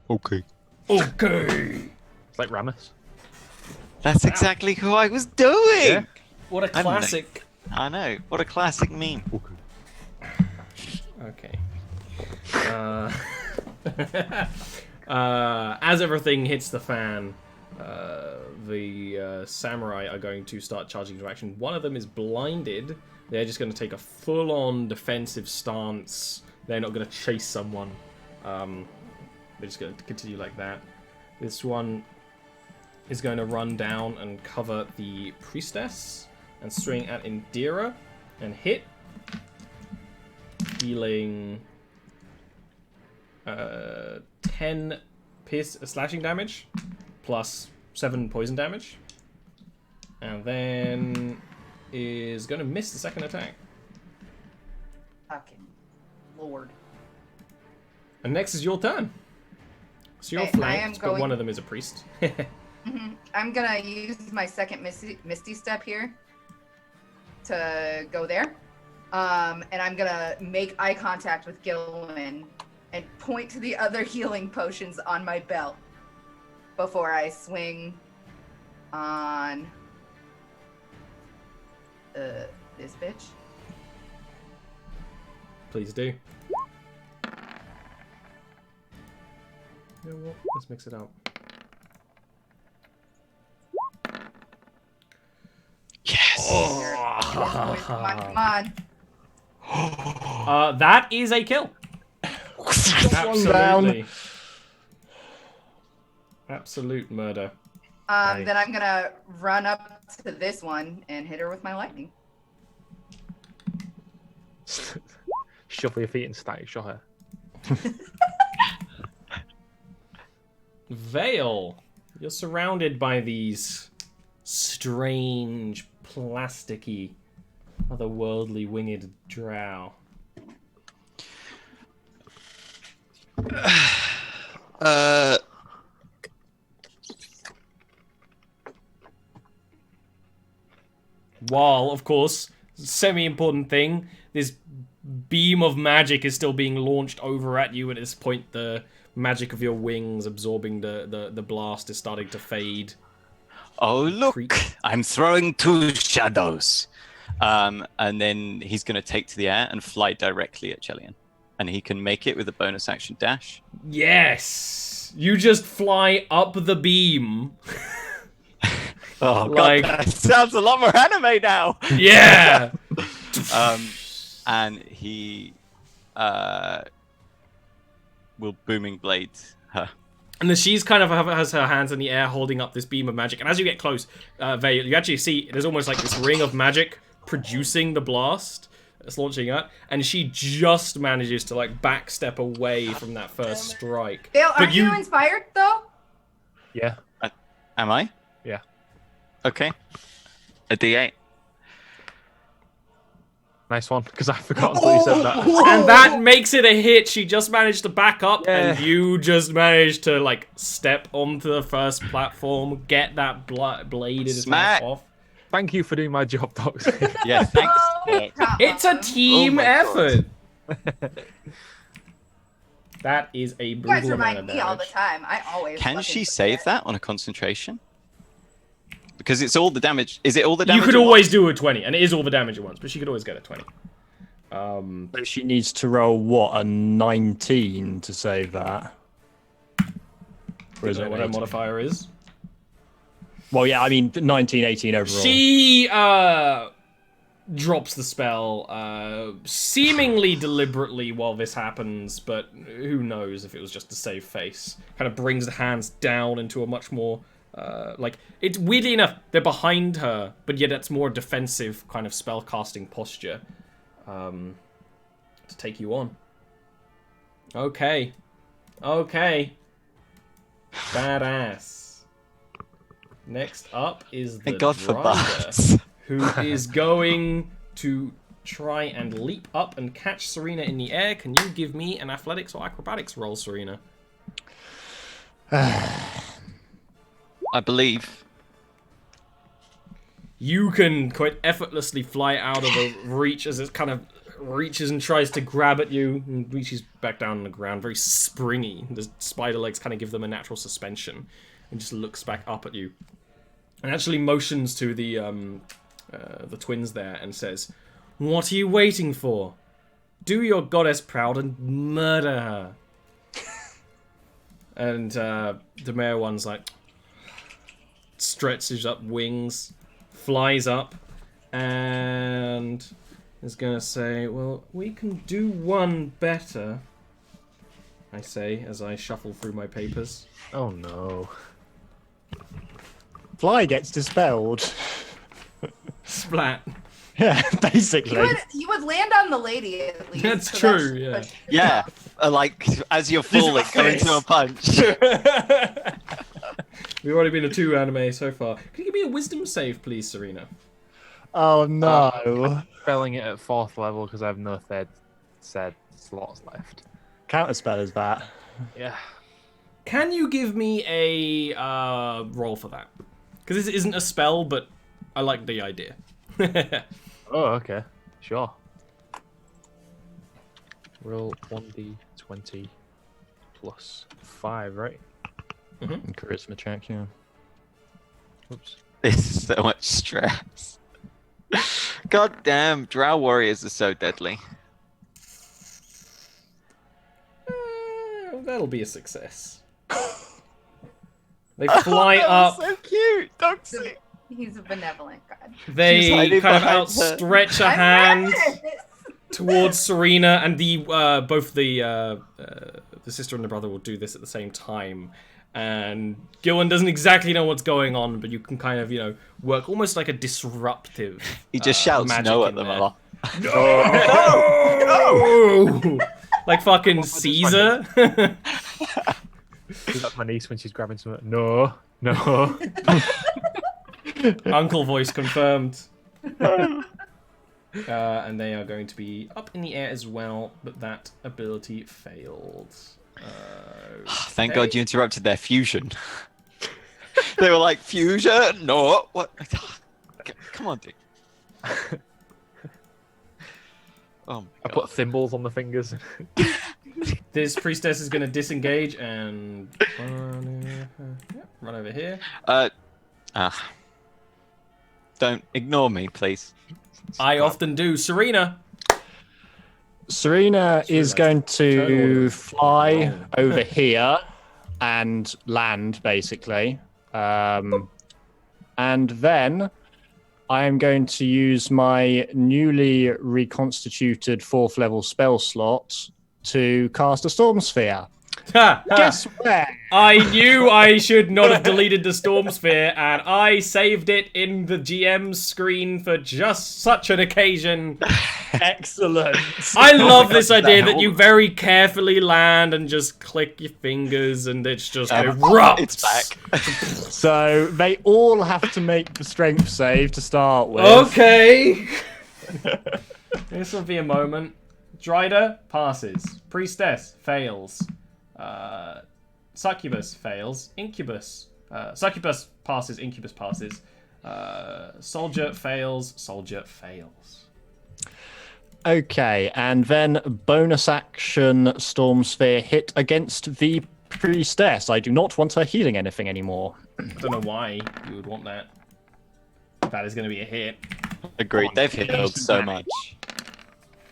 Okay. Okay. It's like Ramus. That's exactly who I was doing. Yeah. What a classic. I know. What a classic meme. Okay. As everything hits the fan, the samurai are going to start charging into action. One of them is blinded. They're just going to take a full-on defensive stance. They're not going to chase someone. They're just going to continue like that. This one is going to run down and cover the priestess and swing at Indira and hit, dealing 10 slashing damage plus 7 poison damage, and then is going to miss the second attack. Fucking Lord. And next is your turn. So you're Okay, flanked, but one of them is a priest. I'm gonna use my second Misty Step here to go there. And I'm gonna make eye contact with Gilwyn and point to the other healing potions on my belt before I swing on this bitch. Please do. You know what? Let's mix it up. Yes. Come on. That is a kill. Absolutely. Absolute murder. Nice. Then I'm gonna run up to this one and hit her with my lightning. Shuffle your feet and static shot her. Vale, you're surrounded by these strange, plasticky, otherworldly winged drow. While, of course, semi-important thing, this beam of magic is still being launched over at you. At this point, the magic of your wings absorbing the blast is starting to fade. Oh, look, I'm throwing 2 shadows. And then he's going to take to the air and fly directly at Chelian. And he can make it with a bonus action dash. Yes! You just fly up the beam. Oh, Like- God, that sounds a lot more anime now. Yeah! And he will booming blade her. And then she's kind of has her hands in the air holding up this beam of magic. And as you get close, Vale, you actually see there's almost like this ring of magic producing the blast that's launching out. And she just manages to like backstep away from that first strike. Vale, But aren't you inspired though? Yeah. Am I? Yeah. Okay. A D8. Nice one, because I forgot until you said that. And that makes it a hit. She just managed to back up, and Yeah. you just managed to like step onto the first platform, get that blade Smack. off. Thank you for doing my job, Docs. Yeah, thanks. No problem. It's a team Oh my effort. That is a You guys brutal amount remind of me all the damage. time. I always. Can fucking she forget. save that on a concentration? Because it's all the damage. Is it all the You damage? could at always once? do a 20, and it is all the damage at once, but she could always get a 20. But she needs to roll, what, a 19 to save that? Or is Is that it what her 18? modifier is? Well, yeah, I mean, 19, 18 overall. She drops the spell, seemingly deliberately while this happens, but who knows if it was just to save face. Kind of brings the hands down into a much more, like, it's weirdly enough, they're behind her, but yet it's more defensive kind of spell casting posture, to take you on. Okay. Okay. Badass. Next up is the Thank God for driver, bats. who is going to try and leap up and catch Serena in the air. Can you give me an athletics or acrobatics roll, Serena? I believe. You can quite effortlessly fly out of the reach as it kind of reaches and tries to grab at you and reaches back down on the ground, very springy. The spider legs kind of give them a natural suspension and just looks back up at you. And actually motions to the twins there and says, "What are you waiting for? Do your goddess proud and murder her." And the male one's like, stretches up wings, flies up, and is gonna say, "Well, we can do one better," I say as I shuffle through my papers. Oh no. Fly gets dispelled. Splat. Yeah, basically. You would land on the lady at least. That's so true, that yeah. should push- Yeah, like as you're falling, go into a punch. We've already been a 2 anime so far. Can you give me a wisdom save, please, Serena? Oh no. Spelling it at 4th level because I have no third said slots left. Counterspell is that. Yeah. Can you give me a roll for that? Because this isn't a spell, but I like the idea. Oh, okay. Sure. Roll 1d20 plus 5, right? And charisma check, yeah. Oops. This is so much stress. God damn, drow warriors are so deadly. That'll be a success. They fly up. So cute, Doxy. He's a benevolent god. They She's hiding kind of behind her. outstretch a hand towards Serena, and the both the sister and the brother will do this at the same time. And Gillen doesn't exactly know what's going on, but you can kind of, work almost like a disruptive. He just shouts magic no at in them there. a lot. No! Like fucking Caesar. That's my niece when she's grabbing something. No. No. Uncle voice confirmed. And they are going to be up in the air as well, but that ability failed. Thank God you interrupted their fusion. They were like, fusion? No. What? Come on, dude. Oh my I God. put thimbles on the fingers. This priestess is going to disengage and run over here. Don't ignore me, please. I often do. Serena. Serena is going to fly over Oh. here and land, basically. And then I am going to use my newly reconstituted 4th level spell slot to cast a Storm Sphere. Guess where? I knew I should not have deleted the Storm Sphere, and I saved it in the GM's screen for just such an occasion. Excellent. I love this idea that you very carefully land and just click your fingers and it's just erupts. It's back. So they all have to make the strength save to start with. Okay. This will be a moment. Drider passes. Priestess fails. Succubus fails. Incubus. Succubus passes. Incubus passes. Soldier fails. Soldier fails. Okay, and then bonus action Storm Sphere hit against the priestess. I do not want her healing anything anymore. I don't know why you would want that. That is going to be a hit. Agreed. They've healed so much.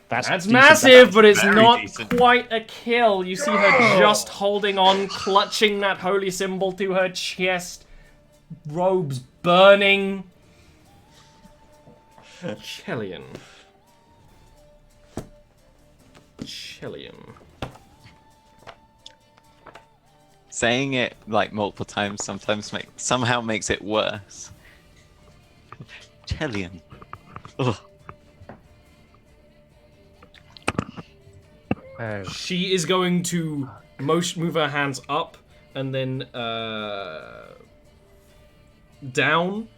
That's decent massive, damage. but it's Very not decent. quite a kill. You see her just holding on, clutching that holy symbol to her chest. Robes burning. Chillian. Saying it like multiple times somehow makes it worse. Chelian. Ugh. Oh. She is going to move her hands up and then down.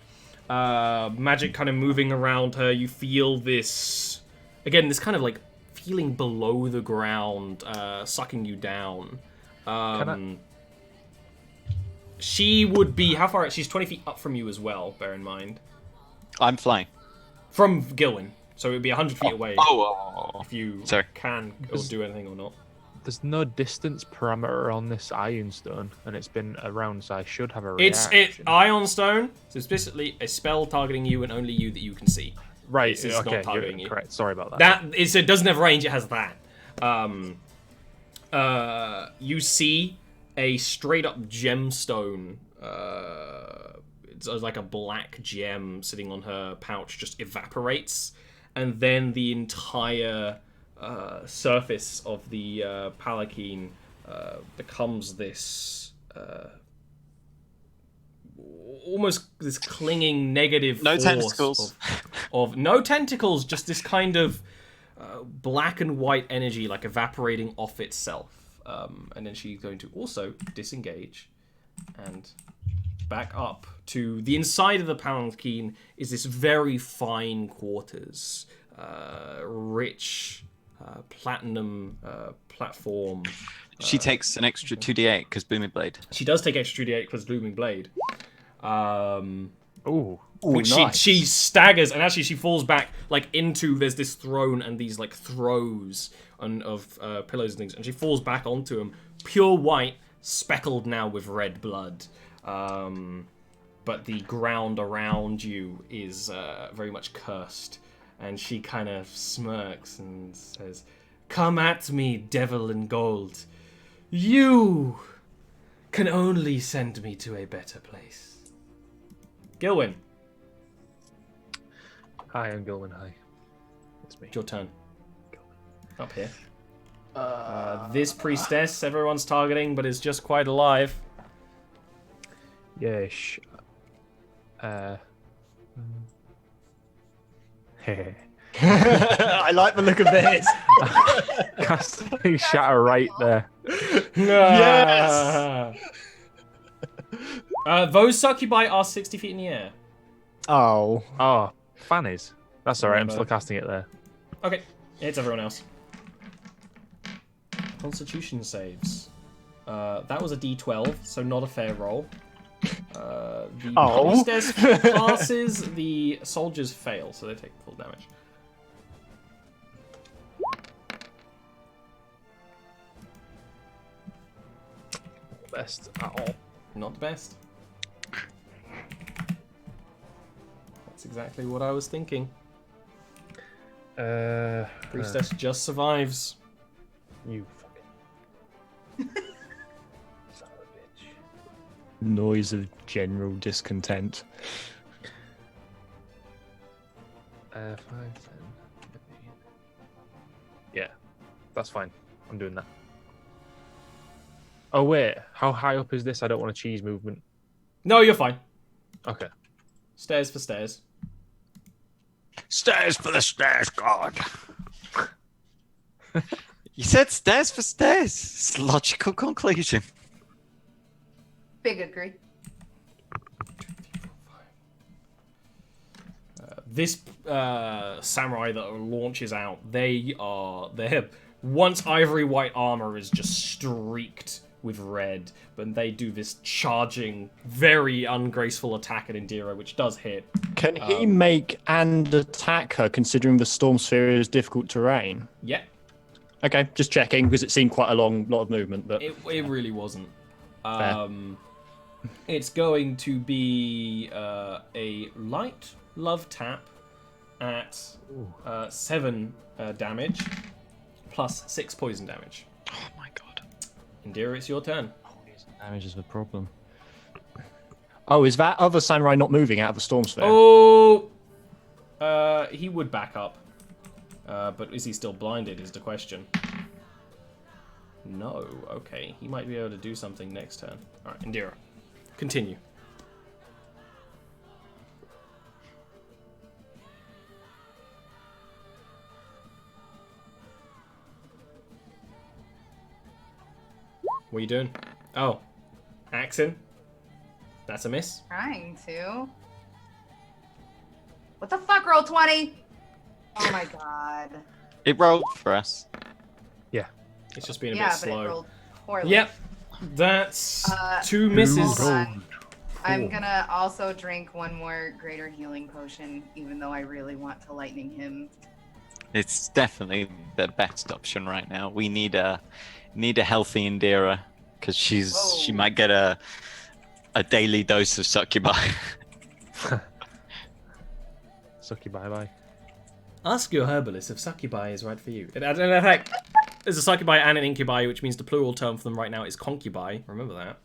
Magic kind of moving around her. You feel this, again, this kind of like feeling below the ground, sucking you down. She would be, how far? She's 20 feet up from you as well, bear in mind. I'm flying. From Gilwin. So it would be 100 feet away if you can or do anything or not. There's no distance parameter on this Ironstone, and it's been around, so I should have a reaction. It's Ironstone, so it's basically a spell targeting you and only you that you can see. Right, It's not targeting you. Correct, sorry about that. It doesn't have range, it has that. You see a straight up gemstone. It's like a black gem sitting on her pouch just evaporates, and then the entire surface of the palanquin becomes this almost this clinging negative no force tentacles of no tentacles, just this kind of black and white energy like evaporating off itself. And then she's going to also disengage and back up to the inside of the palanquin is this very fine quarters, rich platinum platform. She takes an extra 2d8 because Booming Blade. She does take extra 2d8 because Booming Blade. Which nice. she staggers, and actually she falls back like into there's this throne and these like throws of pillows and things, and she falls back onto them, pure white, speckled now with red blood. But the ground around you is very much cursed, and she kind of smirks and says, "Come at me, devil in gold. You can only send me to a better place." Gilwyn. Hi, I'm Gilwyn. Hi. It's me. It's your turn. Up here. This priestess, everyone's targeting, but is just quite alive. Yes. I like the look of this. Casting Shatter right there. Yes! Those succubi are 60 feet in the air. Oh. Oh, fannies. That's alright, I'm Remember. still casting it there. Okay, it's everyone else. Constitution saves. That was a D12, so not a fair roll. The priestess passes, the soldiers fail, so they take full damage. Best at all. Not the best. That's exactly what I was thinking. Priestess just survives. You fucking son of a bitch. Noise of general discontent. 5, 10, 15. Yeah, that's fine. I'm doing that. Oh wait, how high up is this? I don't want a cheese movement. No, you're fine. Okay. Stairs for stairs. Stairs for the stairs, God. You said stairs for stairs. It's a logical conclusion. Big agree. This samurai that launches out, their once ivory white armor is just streaked with red, but they do this charging, very ungraceful attack at Indira, which does hit. Can he make and attack her, considering the storm sphere is difficult terrain? Yeah, Okay, just checking, because it seemed quite a lot of movement. But it really wasn't. Fair. It's going to be a light love tap at 7 damage, plus 6 poison damage. Oh my God. Indira, it's your turn. damage is the problem. Oh, is that other samurai not moving out of the storm sphere? Oh, he would back up, but is he still blinded? Is the question. No. Okay, he might be able to do something next turn. All right, Indira, continue. What are you doing? Oh, Axon. That's a miss. Trying to. What the fuck, roll 20? Oh my god. It rolled for us. It's just being a Yeah, bit but it slow. rolled poorly. Yep, that's 2 misses. Hold on. I'm gonna also drink one more greater healing potion, even though I really want to lightning him. It's definitely the best option right now. We need a healthy Indira because she might get a daily dose of succubi. Succubi bye. Ask your herbalist if succubi is right for you. In fact, there's a succubi and an incubi, which means the plural term for them right now is concubi. Remember that.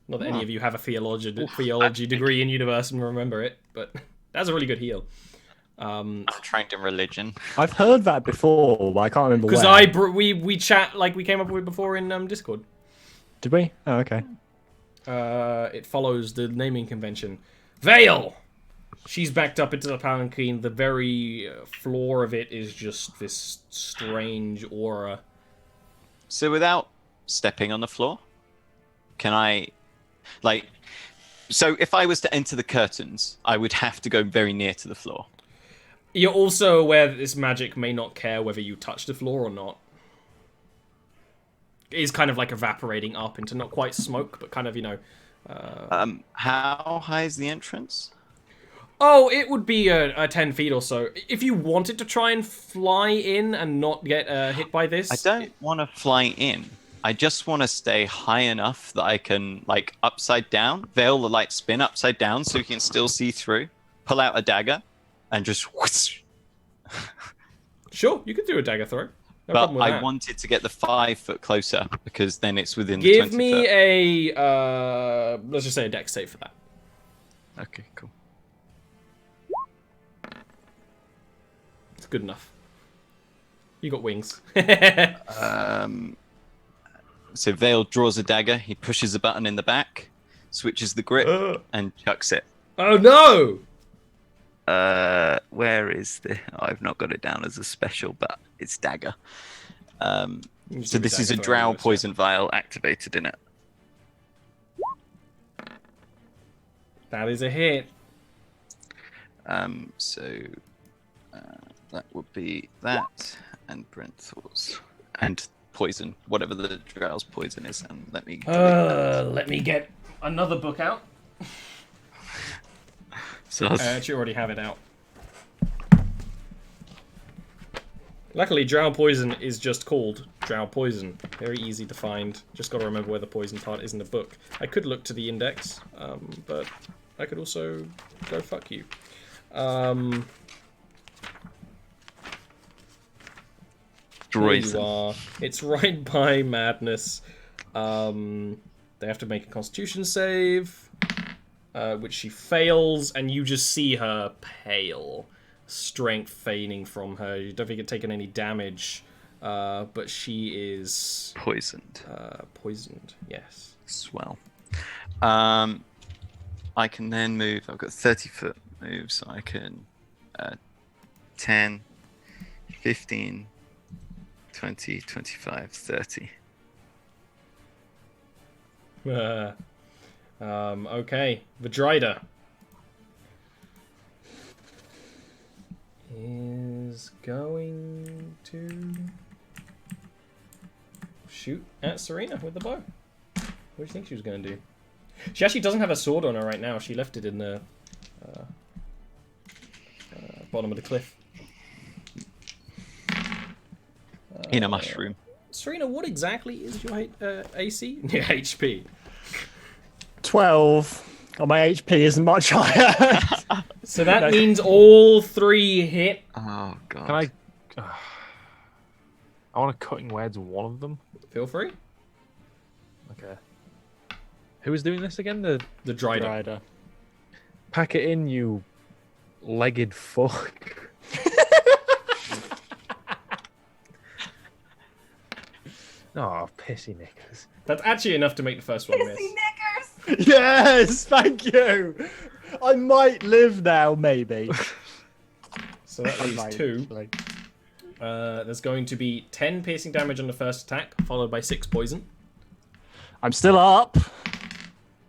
Not that any of you have a theology degree in universe and remember it, but that's a really good heal. I'm trained in religion. I've heard that before, but I can't remember where. Because we chat like we came up with before in Discord. Did we? Oh, okay. It follows the naming convention. Vale! She's backed up into the palanquin. The very floor of it is just this strange aura. So without stepping on the floor, can I, so if I was to enter the curtains, I would have to go very near to the floor. You're also aware that this magic may not care whether you touch the floor or not. It is kind of like evaporating up into not quite smoke, but kind of, how high is the entrance? Oh, it would be a 10 feet or so. If you wanted to try and fly in and not get hit by this... I don't want to fly in. I just want to stay high enough that I can, upside down, veil the light, spin upside down so you can still see through, pull out a dagger, and just whoosh. Sure, you could do a dagger throw. No but problem with I that. wanted to get the 5 foot closer, because then it's within the 20 Give me foot. a... let's just say a dex save for that. Okay, cool. It's good enough. You got wings. So Vale draws a dagger, he pushes a button in the back, switches the grip, and chucks it. Oh no! Where is the... Oh, I've not got it down as a special, but it's dagger. So this is a drow poison vial activated in it. That is a hit. So that would be that, and Brenthor's, and poison, whatever the drow's poison is. And let me get another book out. So I actually already have it out. Luckily, drow poison is just called drow poison. Very easy to find. Just got to remember where the poison part is in the book. I could look to the index, but I could also go fuck you. Here you are. It's right by Madness. They have to make a Constitution save, which she fails, and you just see her pale, strength fading from her. You don't think you've taken any damage, but she is poisoned. Poisoned, yes. Swell. I can then move. I've got 30-foot moves, so I can 10, 15, 20, 25, 30. Okay. Vidrida is going to shoot at Serena with the bow. What do you think she was going to do? She actually doesn't have a sword on her right now. She left it in the bottom of the cliff. In a mushroom. Serena, what exactly is your AC? Yeah, HP. 12. Oh, my HP isn't much higher. So that means all 3 hit. Oh, God. Can I... I want a cutting words one of them. Feel free. Okay. Who is doing this again? The Drider. Pack it in, you legged fuck. Oh, pissy knickers. That's actually enough to make the first one miss. Pissy knickers! Yes, thank you. I might live now, maybe. So that leaves 2. There's going to be 10 piercing damage on the first attack, followed by 6 poison. I'm still up.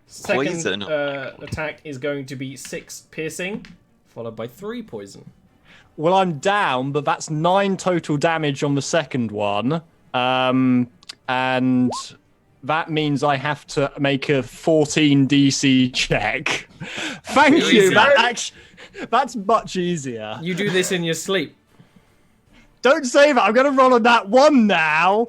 Second Poison. attack is going to be 6 piercing, followed by 3 poison. Well, I'm down, but that's 9 total damage on the second one. And that means I have to make a 14 DC check. Thank you. That's much easier. You do this in your sleep. Don't say that. I'm going to roll on that one now.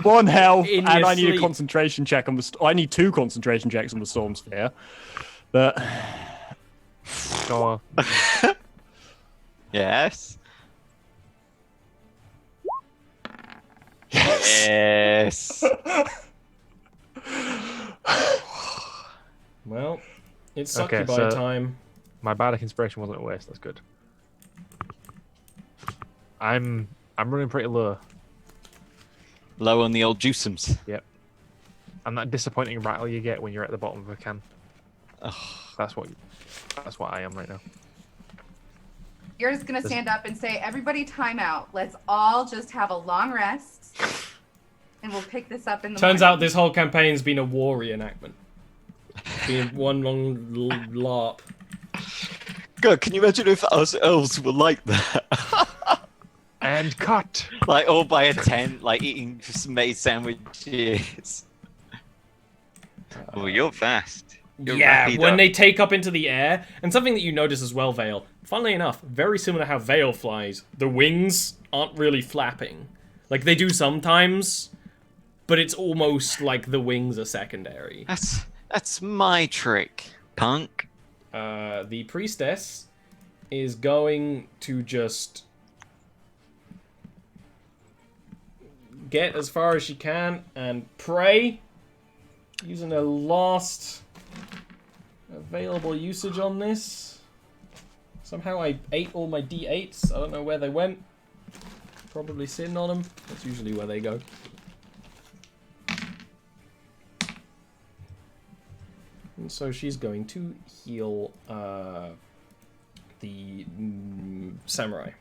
One health, In and your I need a sleep. concentration check on the. I need 2 concentration checks on the storm sphere, but Go on. Yes. Yes. Well, it's Okay, succubi so- time. My bardic inspiration wasn't a waste. That's good. I'm running pretty low. Low on the old juiceums. Yep. And that disappointing rattle you get when you're at the bottom of a can. Ugh. That's what I am right now. You're just gonna stand up and say, "Everybody, time out. Let's all just have a long rest, and we'll pick this up in the Turns morning." out this whole campaign's been a war reenactment. It's been one long LARP. God, can you imagine if us elves were like that? And cut. Like all by a tent, like eating some made sandwiches. Oh, you're fast. You're Yeah, rapid when up. they take up into the air, and something that you notice as well, Vale, funnily enough, very similar to how Vale flies, the wings aren't really flapping. Like, they do sometimes, but it's almost like the wings are secondary. That's my trick, punk. The priestess is going to just get as far as she can and pray, using her last available usage on this. Somehow I ate all my d8s. I don't know where they went. Probably sitting on them. That's usually where they go. And so she's going to heal the samurai.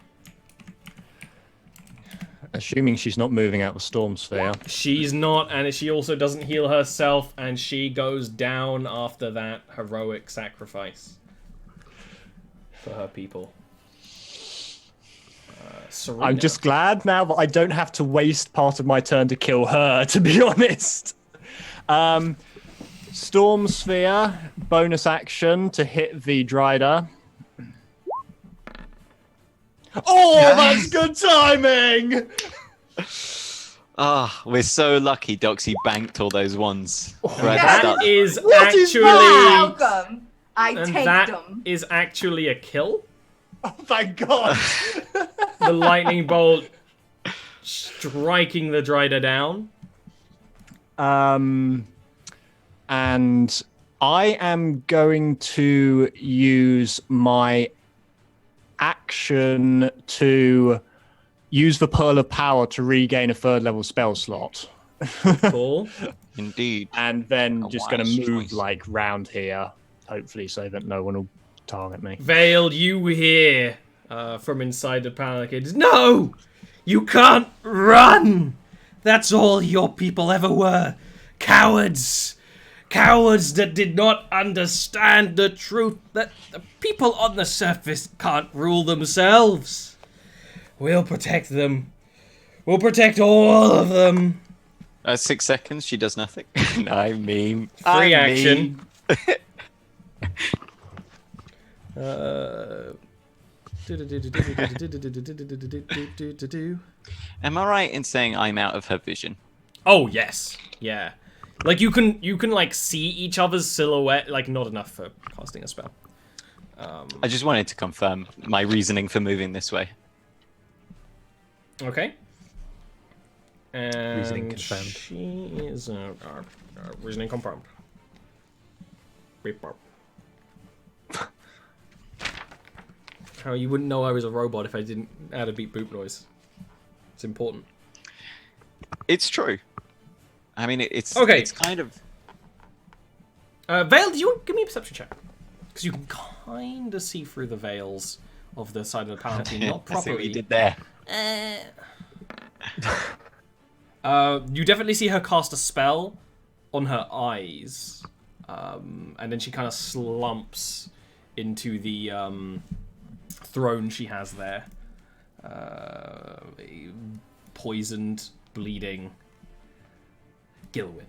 assuming she's not moving out the storm sphere. She's not, and she also doesn't heal herself, and she goes down after that heroic sacrifice for her people. Serena. I'm just glad now that I don't have to waste part of my turn to kill her, to be honest. Storm Sphere, bonus action to hit the Drider. Oh, that's good timing! Ah, we're so lucky Doxy banked all those ones. Right at the That start. is What is actually... Welcome. I And tanked that them. is actually a kill. Oh, thank God! The lightning bolt striking the Drider down. And I am going to use my action to use the Pearl of Power to regain a 3rd level spell slot. Cool. Indeed. And then A just going wise to move choice. like round here, hopefully, so that no one will target me. Vale, you hear from inside the panic. No! You can't run! That's all your people ever were. Cowards! Cowards that did not understand the truth that the people on the surface can't rule themselves. We'll protect them. We'll protect all of them. 6 seconds, she does nothing. I mean, Free I action. Am I right in saying I'm out of her vision? Oh yes, yeah. Like you can like see each other's silhouette. Like not enough for casting a spell. I just wanted to confirm my reasoning for moving this way. Okay. And Reasoning confirmed. she is reasoning confirmed. Beep, bop. How you wouldn't know I was a robot if I didn't add a beep boop noise. It's important. It's true. I mean, it's Okay. It's kind of. Vale, do you give me a perception check? Because you can kind of see through the veils of the side of the palanquin, not I see what properly. you did there. You definitely see her cast a spell on her eyes, and then she kind of slumps into the throne she has there. poisoned, bleeding Gilwyn.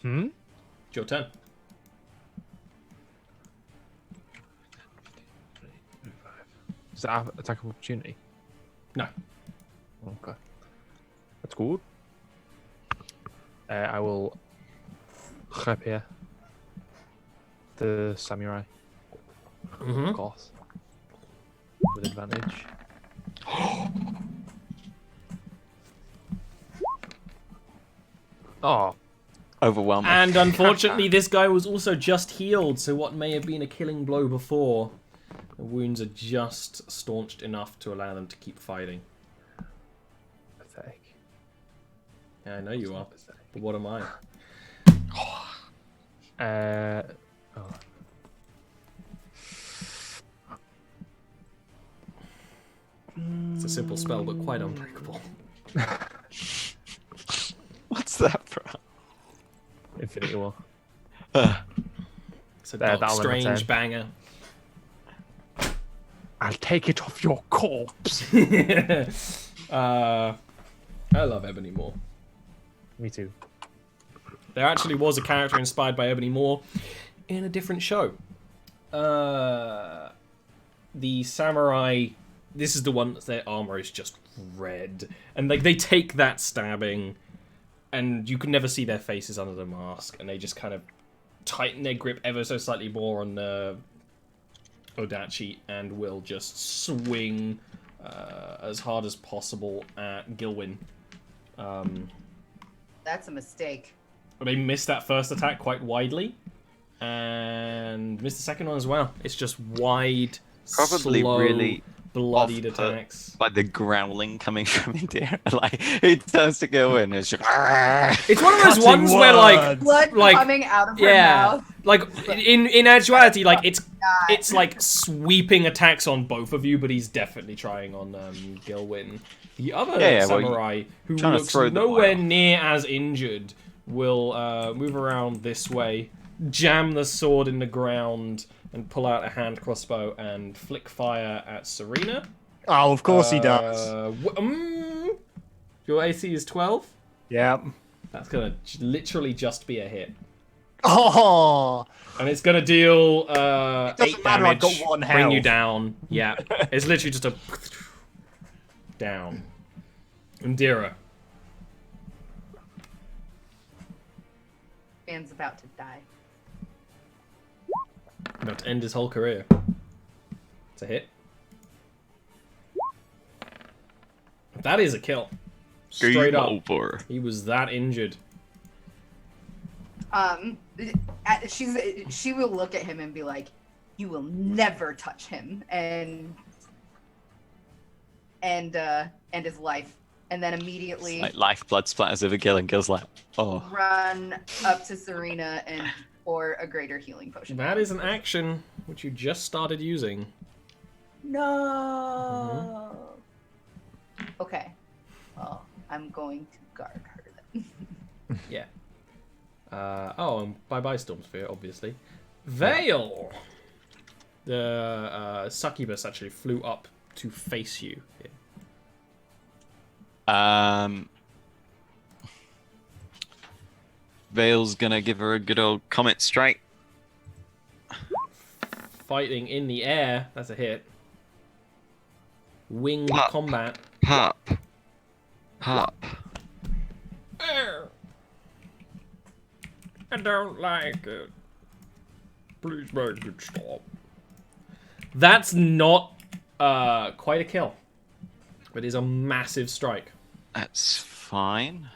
It's your turn. Does that have attack of opportunity? No. Okay. That's good. I will rapier the samurai. Of course. With advantage. Oh. Overwhelming. And unfortunately, this guy was also just healed, so what may have been a killing blow before, the wounds are just staunched enough to allow them to keep fighting. Pathetic. Yeah, I know you are, but what am I? Oh. It's a simple spell, but quite unbreakable. What's that from? Infinity War. It's a There, dark, that'll never strange turn. banger. I'll take it off your corpse. I love Ebony Moore. Me too. There actually was a character inspired by Ebony Moore in a different show. The samurai, this is the one that their armor is just red. And like they take that stabbing and you can never see their faces under the mask, and they just kind of tighten their grip ever so slightly more on Odachi and will just swing as hard as possible at Gilwyn. That's a mistake. They missed that first attack quite widely, and missed the second one as well. It's just wide, Probably slow, really bloodied off-put attacks. by the growling coming from India. Like, it turns to go in. It's just, It's one of those Cutting ones where like, Blood Like, coming out of her yeah, mouth. like in actuality, like it's like sweeping attacks on both of you, but he's definitely trying on Gilwyn. The other Yeah, well, samurai, who trying to looks throw the nowhere wire. near as injured, will move around this way, jam the sword in the ground, and pull out a hand crossbow and flick fire at Serena. Oh, of course he does. Your AC is 12? Yeah. That's gonna literally just be a hit. Oh, And it's gonna deal 8 doesn't matter, I've damage, got 1 bring you health. down. Yeah, it's literally just a down. Indira. Man's about to die. About to end his whole career. It's a hit. That is a kill. Straight up. over. He was that injured. She will look at him and be like, "You will never touch him," and end his life, and then immediately Like, lifeblood splatters over Gil, and Gil's like, oh. run up to Serena and pour a greater healing potion. That is an action which you just started using. No. Okay. Well, I'm going to guard her then. Yeah. And bye-bye Stormsphere, obviously. Vale! The succubus actually flew up to face you. Vale's gonna give her a good old comet strike. Fighting in the air, that's a hit. Winged Pop. combat. Pop. Pop. I don't like it. Please make it stop. That's not quite a kill. But it is a massive strike. That's fine.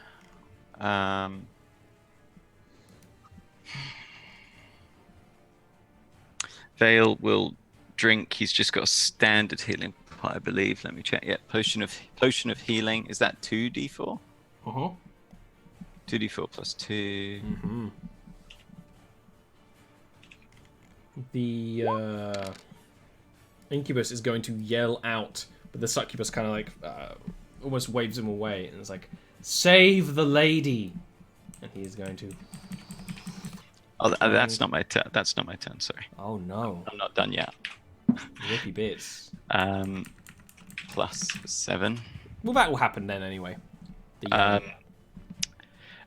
Vale will drink. He's just got a standard healing pot, I believe. Let me check. Yeah, potion of healing. Is that 2d4? Uh-huh. 2d4 plus 2. Mm-hmm. The incubus is going to yell out, but the succubus kind of like almost waves him away, and it's like, "Save the lady!" And he is going to. Oh, that's not my turn. That's not my turn. Sorry, Oh no! I'm not done yet. Rippy bits. Plus 7. Well, that will happen then anyway. The,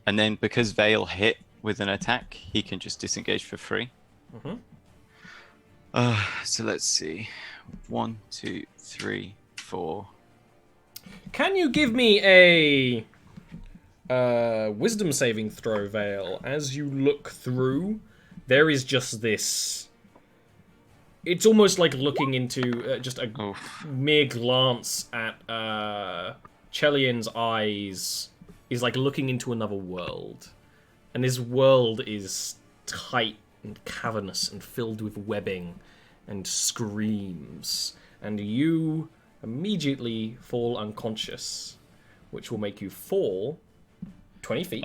And then because Vale hit with an attack, he can just disengage for free. So let's see. 1, 2, 3, 4. Can you give me a wisdom saving throw, Vale? As you look through, there is just this. It's almost like looking into just a mere glance at Chelian's eyes is like looking into another world. And this world is tight and cavernous and filled with webbing and screams. And you immediately fall unconscious, which will make you fall 20 feet.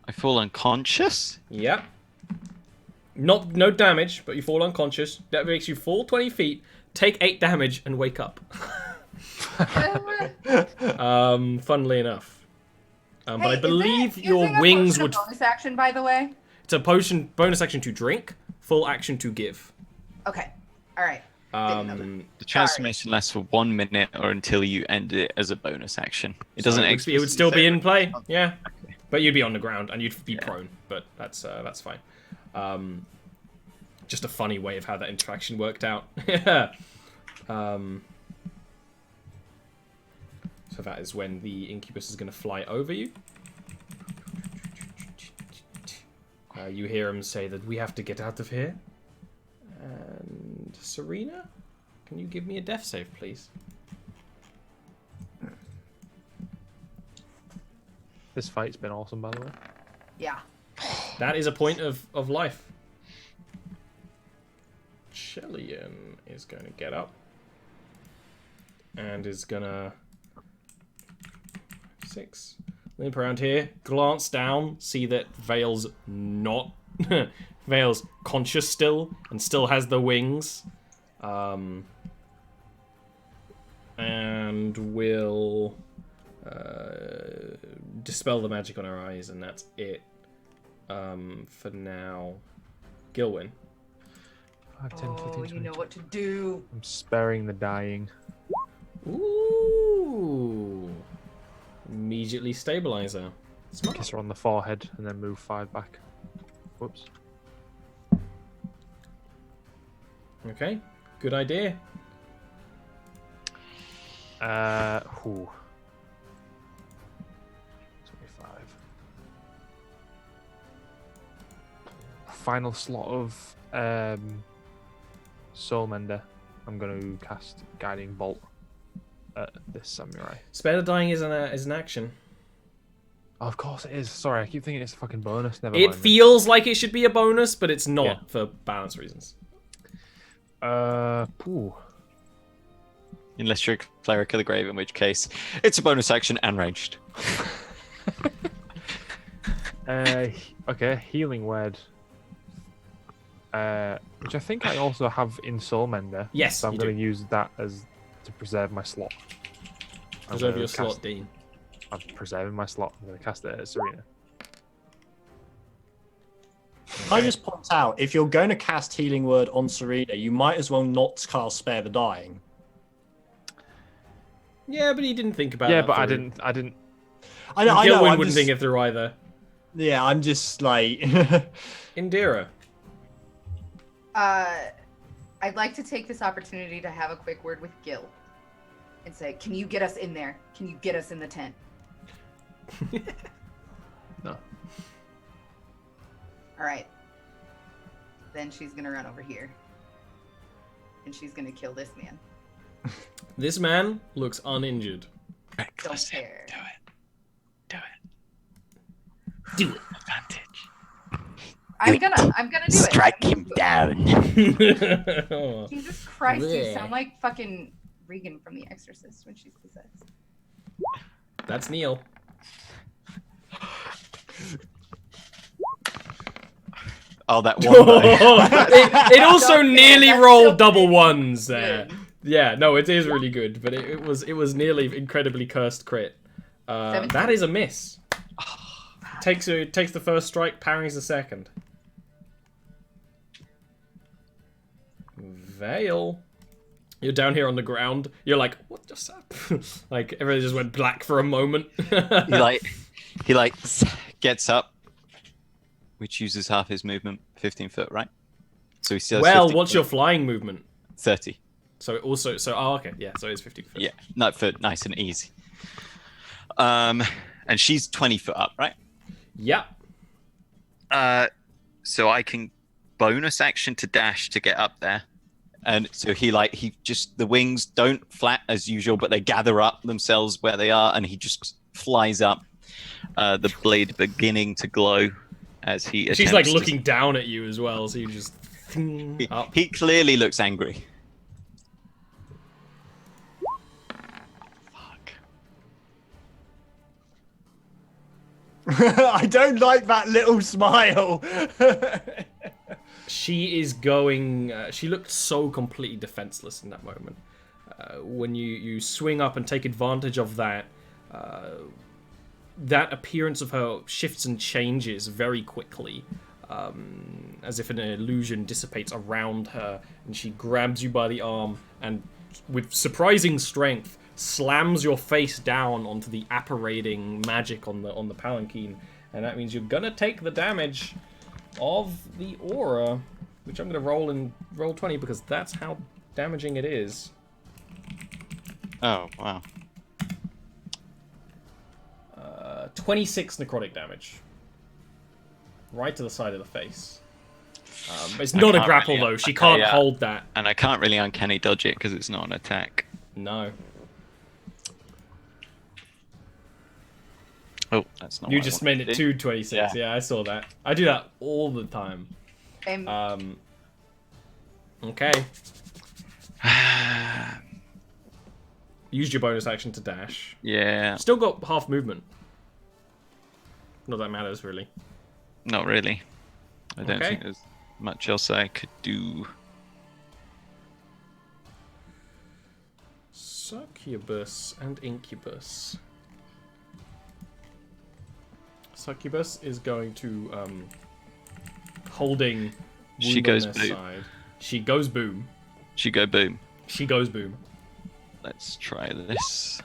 I fall unconscious? Yep. No damage, but you fall unconscious. That makes you fall 20 feet, take 8 damage, and wake up. Funnily enough. But I believe your wings would... bonus action, by the way? It's a potion bonus action to drink, full action to give. Okay. Alright. The transformation lasts for 1 minute or until you end it as a bonus action. It doesn't. It would still be in play, yeah. Okay. But you'd be on the ground and you'd be prone. But that's fine. Just a funny way of how that interaction worked out. So that is when the incubus is going to fly over you. You hear him say that we have to get out of here. And Serena, can you give me a death save, please? This fight's been awesome, by the way. Yeah. That is a point of life. Chelian is going to get up. And is going to... 6. Limp around here. Glance down. See that Vale's not... Vale's conscious still. And still has the wings. And will... dispel the magic on her eyes. And that's it. For now. Gilwyn. 5, 10, 15, 20, you know what to do. I'm sparing the dying. Ooh. Immediately stabilizer. Kiss her on the forehead and then move 5 back. Whoops. Okay. Good idea. Whew. 25. Final slot of Soulmender. I'm going to cast Guiding Bolt at this samurai. Spare the dying is an action. Oh, of course it is. Sorry, I keep thinking it's a fucking bonus. Never It mind. feels like it should be a bonus, but it's not Yeah. for balance reasons. Pooh. Unless you're a cleric of the grave, in which case it's a bonus action and ranged. Okay, Healing Word. Which I think I also have in Soulmender. Yes, so I'm you going do. to use that as to preserve my slot. Preserve your slot, Dean. I'm preserving my slot. I'm going to cast it at Serena. I just point out, if you're going to cast Healing Word on Serena, you might as well not cast Spare the Dying. Yeah, but he didn't think about Yeah, that but I through. didn't. I know. Gilwyn I'm wouldn't just, think it through either. Yeah, I'm just like. Indira. I'd like to take this opportunity to have a quick word with Gil. And say, can you get us in there? Can you get us in the tent? No. Alright. Then she's gonna run over here. And she's gonna kill this man. This man looks uninjured. Don't care. Do it. Do it. Advantage. I'm gonna do it. Strike him down. Jesus Christ, you Bleh. sound like fucking Regan from The Exorcist when she's possessed. That's Neil. Oh, that one though. it also Don't care, nearly that's rolled still double pretty ones there. good. Yeah, no, it is really good, but it was nearly incredibly cursed crit. 17. That is a miss. Takes the first strike, parries the second. Vale. You're down here on the ground. You're like, what just happened? Like, everything just went black for a moment. he gets up, which uses half his movement, 15 foot, right? So he still has Well, 15 what's foot. your flying movement? 30. So oh, okay, yeah, so it's 50 foot. Yeah, not for nice and easy. And she's 20 foot up, right? Yeah. So I can bonus action to dash to get up there. And so he just, the wings don't flap as usual, but they gather up themselves where they are, and he just flies up, the blade beginning to glow as he She's like attempts looking down at you as well, so you just up. He clearly looks angry. I don't like that little smile. She is going. She looked so completely defenseless in that moment. When you swing up and take advantage of that, that appearance of her shifts and changes very quickly, as if an illusion dissipates around her, and she grabs you by the arm and, with surprising strength, slams your face down onto the apparating magic on the palanquin, and that means you're gonna take the damage of the aura, which I'm gonna roll 20 because that's how damaging it is. Oh, wow. 26 necrotic damage, right to the side of the face. But it's not a grapple though. She can't hold that. And I can't really uncanny dodge it because it's not an attack. No. Oh, that's not. You what I just wanted made to it do. 226. Yeah, I saw that. I do that all the time. Okay. Used your bonus action to dash. Yeah. Still got half movement. Not that matters, really. Not really. I don't Okay. think there's much else I could do. Succubus and Incubus. Succubus is going to, holding She wound goes on their boom. side. She goes boom. She go boom. She goes boom. Let's try this.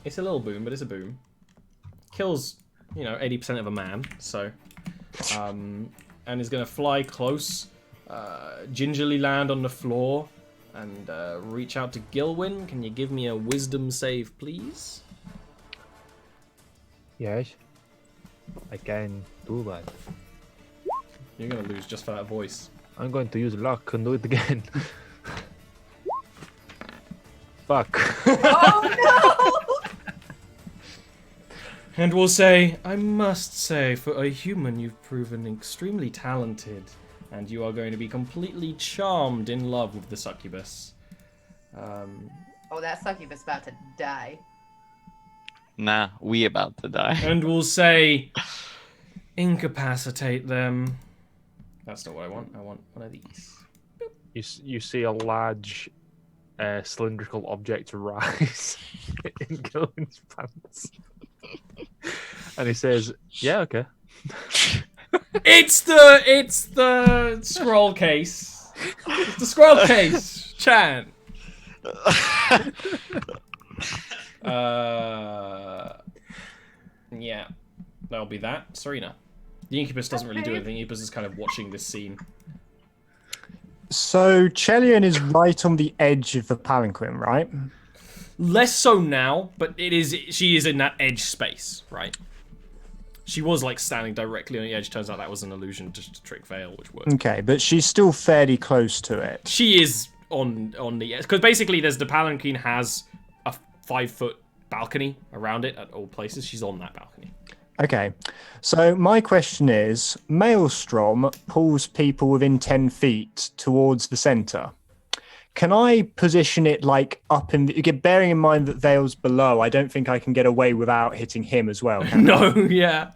It's a little boom, but it's a boom. Kills, 80% of a man, so. And is going to fly close, gingerly land on the floor, and reach out to Gilwyn. Can you give me a wisdom save, please? Yes. I can do that. You're going to lose just for that voice. I'm going to use luck and do it again. Fuck. Oh And we'll say, I must say, for a human, you've proven extremely talented, and you are going to be completely charmed in love with the succubus. no! Oh, that succubus about to die. Nah, we about to die. And we'll say, incapacitate them. That's not what I want. I want one of these. You see a large cylindrical object rise in Gillen's pants. And he says, yeah, okay. It's the scroll case. It's the scroll case, Chan. Yeah, that'll be that. Serena. The Incubus doesn't really do anything. Incubus is kind of watching this scene. So Chelian is right on the edge of the palanquin, right? Less so now, but she is in that edge space, right? She was like standing directly on the edge. Turns out that was an illusion just to trick Vale, which worked. Okay, but she's still fairly close to it. She is on the edge because basically there's the palanquin has a 5-foot balcony around it at all places. She's on that balcony. Okay, so my question is, Maelstrom pulls people within 10 feet towards the center. Can I position it like up in the... Bearing in mind that Vale's below, I don't think I can get away without hitting him as well. Can I? No, yeah.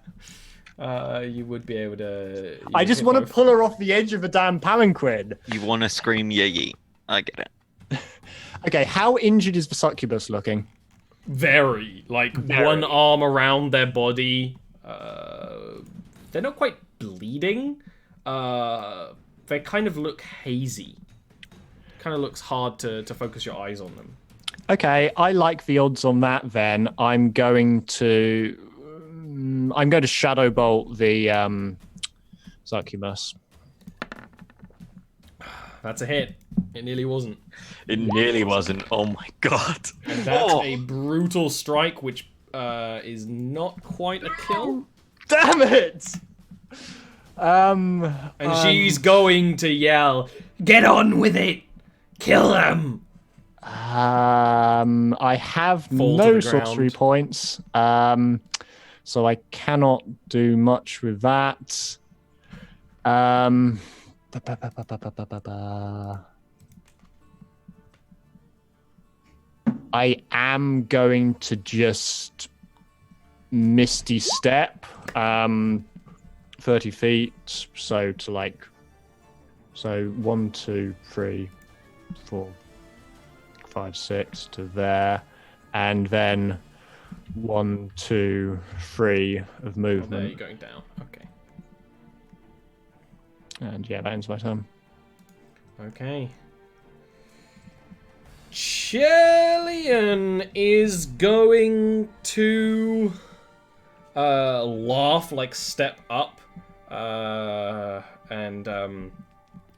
You would be able to... I just want to pull her off the edge of a damn palanquin. You want to scream yeah yeet. I get it. Okay, how injured is the succubus looking? Very. Like, one arm around their body. They're not quite bleeding. They kind of look hazy. kind of looks hard to focus your eyes on them. Okay, I like the odds on that. Then I'm going to shadow bolt the succubus. That's a hit. It nearly wasn't. It nearly wasn't. Oh my god. And that's a brutal strike, which is not quite a kill. Damn it! And she's going to yell, "Get on with it! Kill them!" I have Fall to no the sorcery ground. points, so I cannot do much with that. I am going to just Misty Step 30 feet, so 1, 2, 3, 4, 5, 6 to there, and then 1, 2, 3 of Oh, there movement. you're going down. Okay. And yeah, that ends my turn. Okay. Chelian is going to laugh, like step up, and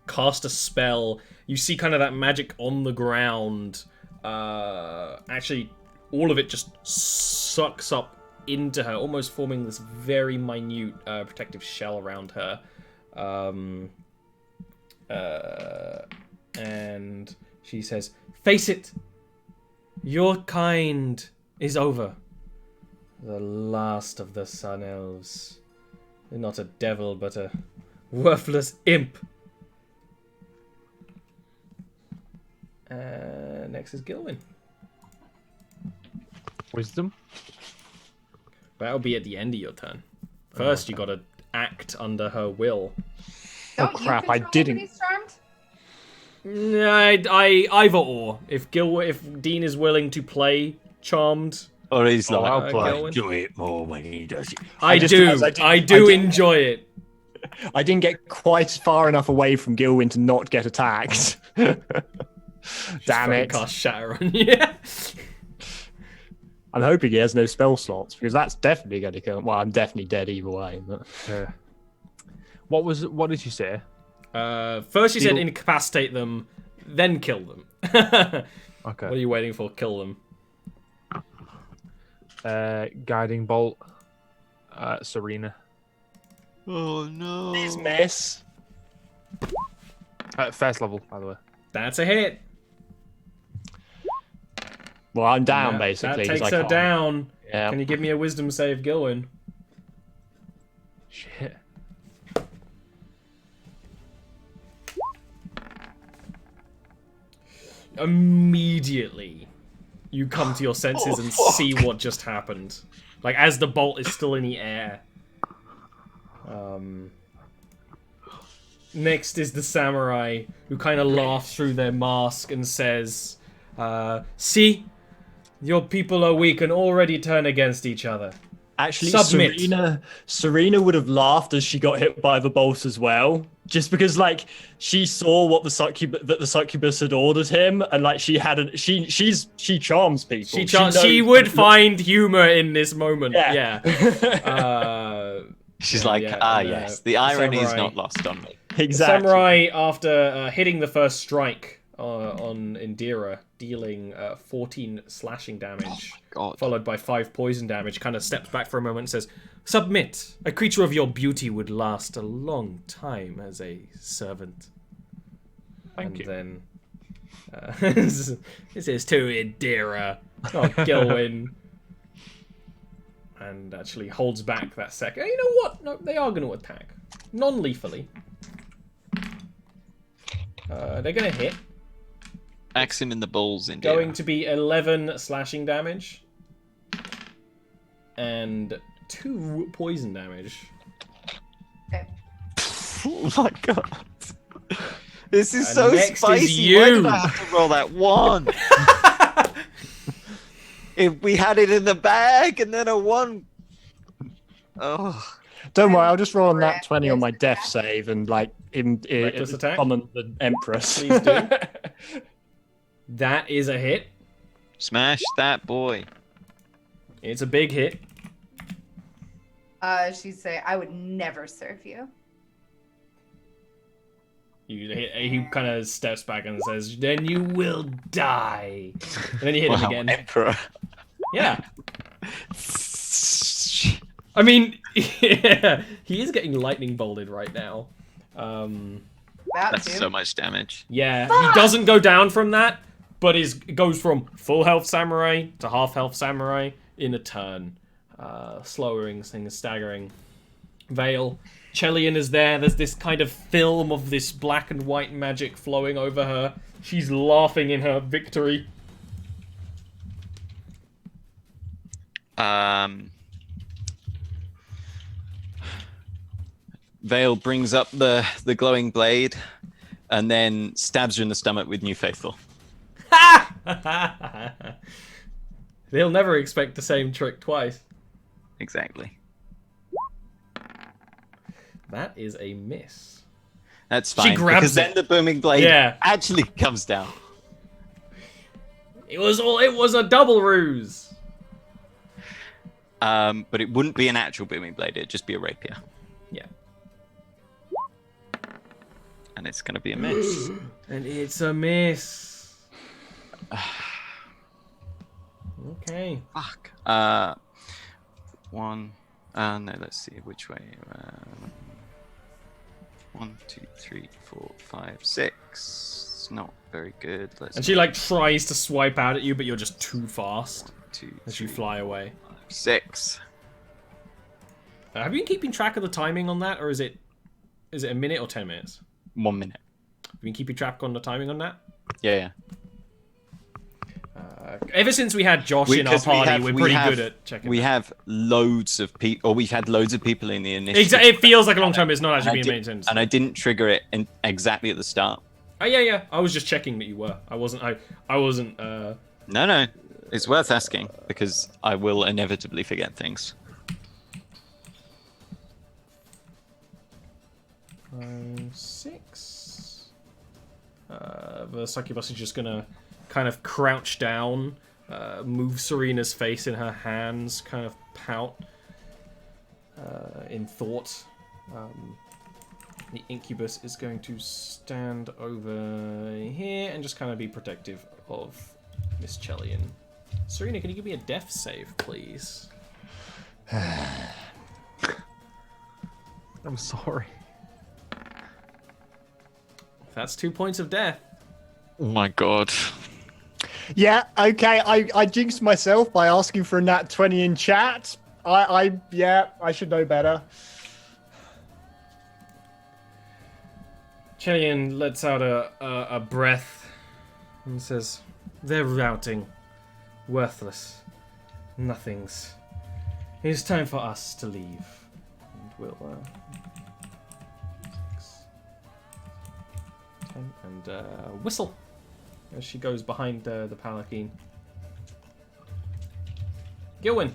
cast a spell. You see kind of that magic on the ground. Actually, all of it just sucks up into her, almost forming this very minute protective shell around her. And she says, "Face it! Your kind is over. The last of the Sun Elves. Not a devil, but a worthless imp." Next is Gilwyn. Wisdom. That'll be at the end of your turn. First, you gotta act under her will. Don't crap, you I control didn't- Infinity Charmed? I either or. If Dean is willing to play Charmed, Or he's Oh, like, I'll play. Gilwyn. do it more when he does it. I just do. realised I I do didn't- enjoy it. I didn't get quite far enough away from Gilwyn to not get attacked. Damn Fucking it. Cast Shatter on you. I'm hoping he has no spell slots, because that's definitely going to kill him. Well, I'm definitely dead either way. But... What did you say? First, you said incapacitate them, then kill them. Okay. What are you waiting for? Kill them. Guiding bolt. Serena. Oh no. Please miss. First level, by the way. That's a hit. Well, I'm down, Yeah, basically. That 'cause takes I her can't- down. Yeah. Can you give me a wisdom save, Gilwyn? Shit. Immediately, you come to your senses and see what just happened. Like, as the bolt is still in the air. Next is the samurai, who kind of laughs through their mask and says, "See? Your people are weak and already turn against each other. Actually, Submit. Serena would have laughed as she got hit by the bolt as well, just because like she saw what the succubus had ordered him, and like she charms people. She would find humor in this moment. Yeah. She's Yeah, like, yeah, yes, the irony is samurai- not lost on me. Exactly. Samurai, after hitting the first strike on Indira, dealing 14 slashing damage, God. followed by 5 poison damage, kind of steps back for a moment and says, "Submit. A creature of your beauty would last a long time as a servant." Thank you. And then this is to Indira, not Gilwyn. And actually holds back that second. You know what? No, they are going to attack. Non-lethally. They're going to hit. Axe him in the balls, indeed. Going to be 11 slashing damage. And 2 poison damage. Okay. Oh my god. This is And so next is spicy. Why did you. I have to roll that 1? If we had it in the bag and then a 1. Oh. Don't worry, I'll just roll on that Correct. 20 on my death save and like Reckless attack? summon the Empress. Please do. That is a hit. Smash that boy. It's a big hit. She'd say, I would never serve you. He kind of steps back and says, then you will die. And then you hit him again. Emperor. Yeah. I mean, yeah, he is getting lightning bolted right now. About That's to. so much damage. Yeah, he doesn't go down from that, but goes from full health samurai to half health samurai in a turn. Slowing things, staggering. Vale. Chelian is there. There's this kind of film of this black and white magic flowing over her. She's laughing in her victory. Vale brings up the glowing blade and then stabs her in the stomach with New Faithful. They'll never expect the same trick twice. Exactly. That is a miss. That's fine. grabs because then it. the booming blade Yeah. actually comes down. It was a double ruse. But it wouldn't be an actual booming blade, it'd just be a rapier. Yeah. And it's gonna be a miss. And it's a miss. Okay. Fuck. No, let's see which way. 1, 2, 3, 4, 5, 6. Not very good. And she like tries to swipe out at you, but you're just too fast 1, 2, as you 3, fly away. 5, 6. Have you been keeping track of the timing on that, or is it a minute or 10 minutes? 1 minute. Have you been keeping track on the timing on that? Yeah. Ever since we had Josh in our party, we're pretty good at checking. We have loads of people, or we've had loads of people in the initiative. Exactly. It feels like a long time, but it's not actually being maintained. And I didn't trigger it exactly at the start. Oh yeah. I was just checking that you were. I wasn't. No. It's worth asking because I will inevitably forget things. 6. The succubus is just gonna kind of crouch down, move Serena's face in her hands, kind of pout in thought. The incubus is going to stand over here and just kind of be protective of Miss Chelian. Serena, can you give me a death save, please? I'm sorry. That's 2 points of death. Oh my god. Yeah, okay. I jinxed myself by asking for a nat 20 in chat. I should know better. Chelian lets out a breath and says, "They're routing. Worthless. Nothings. It's time for us to leave." And we'll 6, 10, and whistle as she goes behind the palanquin. Gilwyn.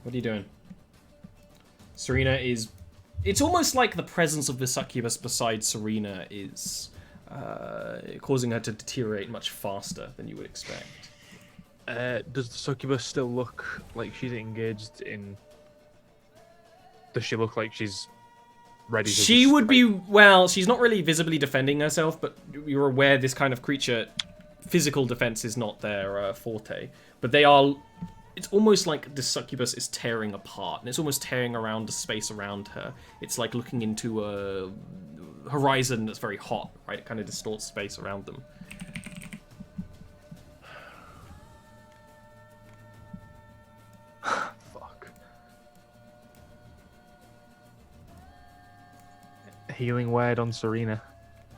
What are you doing? Serena is... It's almost like the presence of the succubus beside Serena is causing her to deteriorate much faster than you would expect. Does the succubus still look like she's engaged in... Does she look like she's ready to... She would be... Well, she's not really visibly defending herself, but you're aware this kind of creature... Physical defense is not their forte. But they are... It's almost like the succubus is tearing apart, and it's almost tearing around the space around her. It's like looking into a horizon that's very hot, right? It kind of distorts space around them. Fuck. Healing word on Serena,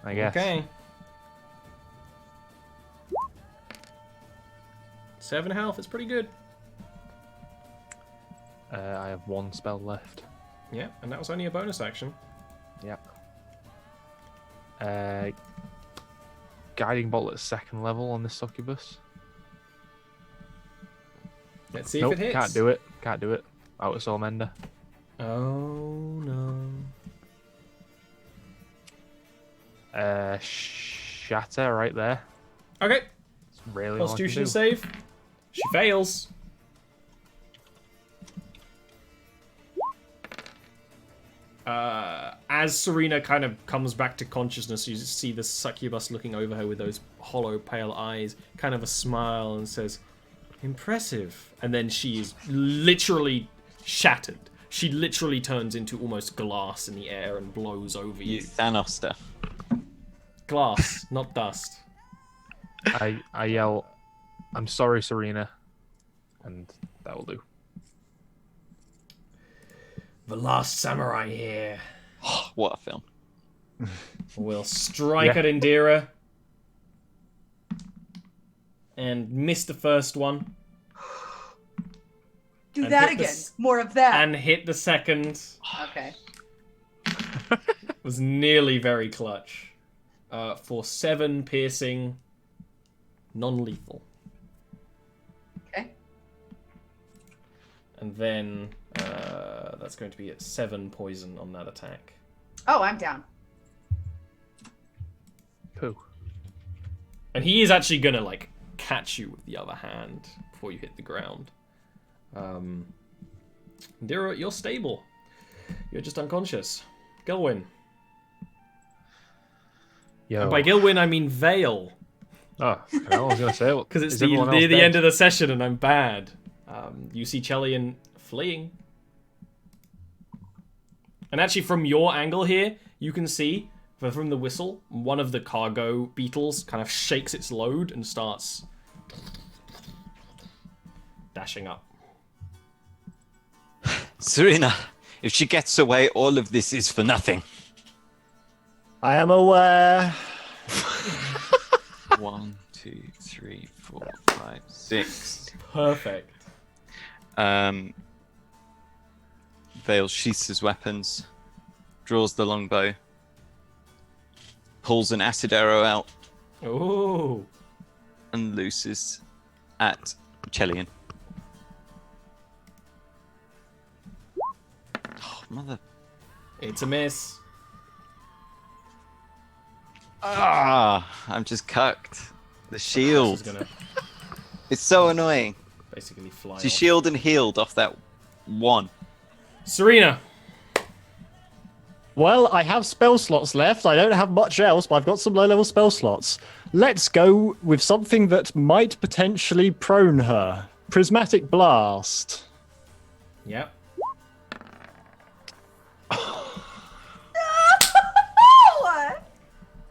I guess. Okay. 7 health, it's pretty good. I have 1 spell left. Yeah, and that was only a bonus action. Yep. Guiding bolt at 2nd level on this succubus. Let's see Nope, if it hits. can't do it. Can't do it. Out of Soul Mender. Oh no. Shatter right there. Okay. It's really all I can Constitution do. save. She fails. As Serena kind of comes back to consciousness, you see the succubus looking over her with those hollow, pale eyes, kind of a smile, and says, "Impressive." And then she is literally shattered. She literally turns into almost glass in the air and blows over You you. Thanos stuff. Glass, not dust. I yell, "I'm sorry, Serena," and that will do. The last samurai here What a film. will strike Yeah. at Indira and miss the first one. Do And that hit the again. s- More of that. And hit the second. Okay. Was nearly very clutch. For 7 piercing, non-lethal. Okay. And then that's going to be at 7 poison on that attack. Oh, I'm down. Pooh. And he is actually gonna like catch you with the other hand before you hit the ground. Indira, you're stable. You're just unconscious. Gilwyn. Yo. And by Gilwyn, I mean Vale. Oh, I was gonna say Because it's is the, everyone else near the dead? end of the session and I'm bad. You see Chelian fleeing. And actually from your angle here, you can see, from the whistle, one of the cargo beetles kind of shakes its load and starts dashing up. Serena, if she gets away, all of this is for nothing. I am aware. 1, 2, 3, 4, 5, 6. Perfect. Vale sheaths his weapons, draws the longbow, pulls an acid arrow out, Oh. and looses at Chelian. Oh, mother. It's a miss. I'm just cucked. The This shield. is gonna It's so annoying. basically fly She off. shield and healed off that one. Serena. Well, I have spell slots left. I don't have much else, but I've got some low-level spell slots. Let's go with something that might potentially prone her. Prismatic Blast. Yep. What?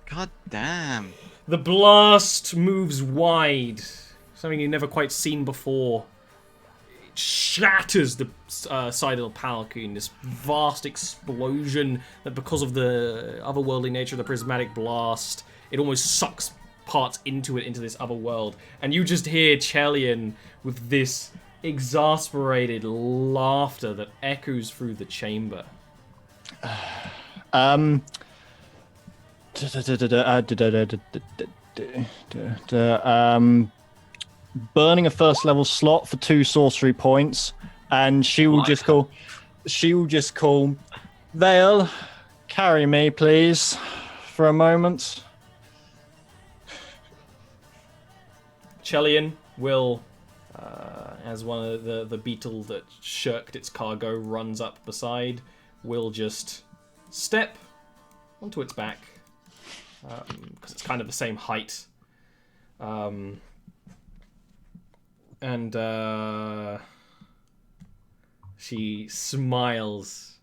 God damn. The blast moves wide. Something you've never quite seen before. It shatters the side of the palanquin. This vast explosion that, because of the otherworldly nature of the prismatic blast, it almost sucks parts into this other world. And you just hear Chelian with this exasperated laughter that echoes through the chamber. Burning a first level slot for 2 sorcery points, and she will just call Vale, carry me please for a moment. Chelian will, as one of the beetle that shirked its cargo runs up beside, will just step onto its back, because it's kind of the same height. And she smiles,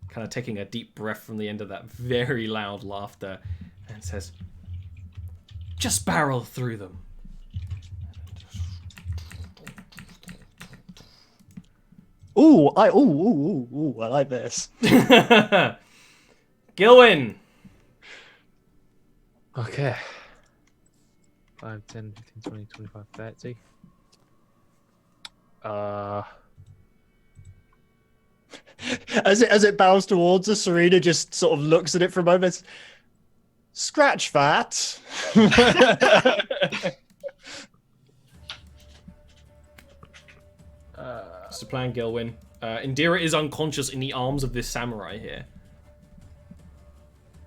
kind of taking a deep breath from the end of that very loud laughter, and says, "Just barrel through them." I like this. Gilwyn! Okay. 5, 10, 15, 20, 25, 30. As it bows towards us, Serena just sort of looks at it for a moment. Scratch that. That's the plan, Gilwyn. Indira is unconscious in the arms of this samurai here.